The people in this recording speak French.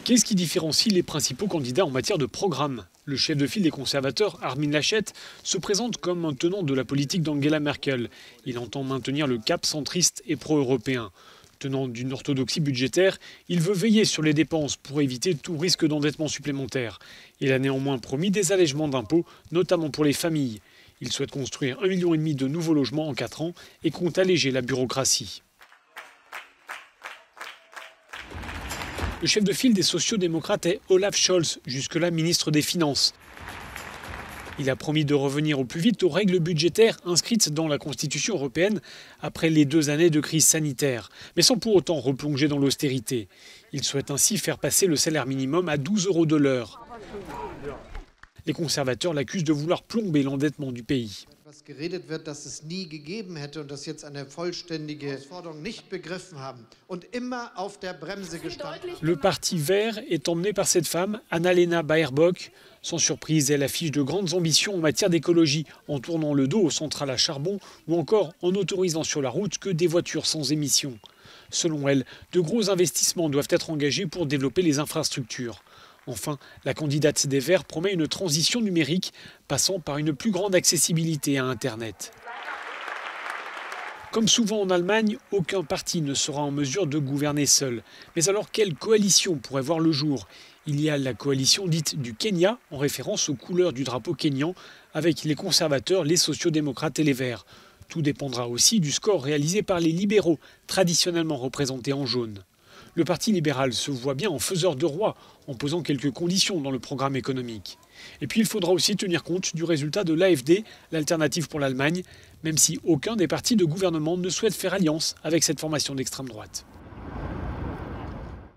Qu'est-ce qui différencie les principaux candidats en matière de programme? Le chef de file des conservateurs, Armin Laschet, se présente comme un tenant de la politique d'Angela Merkel. Il entend maintenir le cap centriste et pro-européen. Tenant d'une orthodoxie budgétaire, il veut veiller sur les dépenses pour éviter tout risque d'endettement supplémentaire. Il a néanmoins promis des allègements d'impôts, notamment pour les familles. Il souhaite construire 1,5 million de nouveaux logements en 4 ans et compte alléger la bureaucratie. Le chef de file des sociaux-démocrates est Olaf Scholz, jusque-là ministre des Finances. Il a promis de revenir au plus vite aux règles budgétaires inscrites dans la Constitution européenne après les 2 années de crise sanitaire, mais sans pour autant replonger dans l'austérité. Il souhaite ainsi faire passer le salaire minimum à 12 € de l'heure. Les conservateurs l'accusent de vouloir plomber l'endettement du pays. Le parti vert est emmené par cette femme, Annalena Baerbock. Sans surprise, elle affiche de grandes ambitions en matière d'écologie, en tournant le dos aux centrales à charbon ou encore en autorisant sur la route que des voitures sans émissions. Selon elle, de gros investissements doivent être engagés pour développer les infrastructures. Enfin, la candidate des Verts promet une transition numérique passant par une plus grande accessibilité à Internet. Comme souvent en Allemagne, aucun parti ne sera en mesure de gouverner seul. Mais alors, quelle coalition pourrait voir le jour? Il y a la coalition dite du Kenya, en référence aux couleurs du drapeau kényan, avec les conservateurs, les sociaux-démocrates et les Verts. Tout dépendra aussi du score réalisé par les libéraux, traditionnellement représentés en jaune. Le Parti libéral se voit bien en faiseur de roi, en posant quelques conditions dans le programme économique. Et puis il faudra aussi tenir compte du résultat de l'AfD, l'Alternative pour l'Allemagne, même si aucun des partis de gouvernement ne souhaite faire alliance avec cette formation d'extrême droite.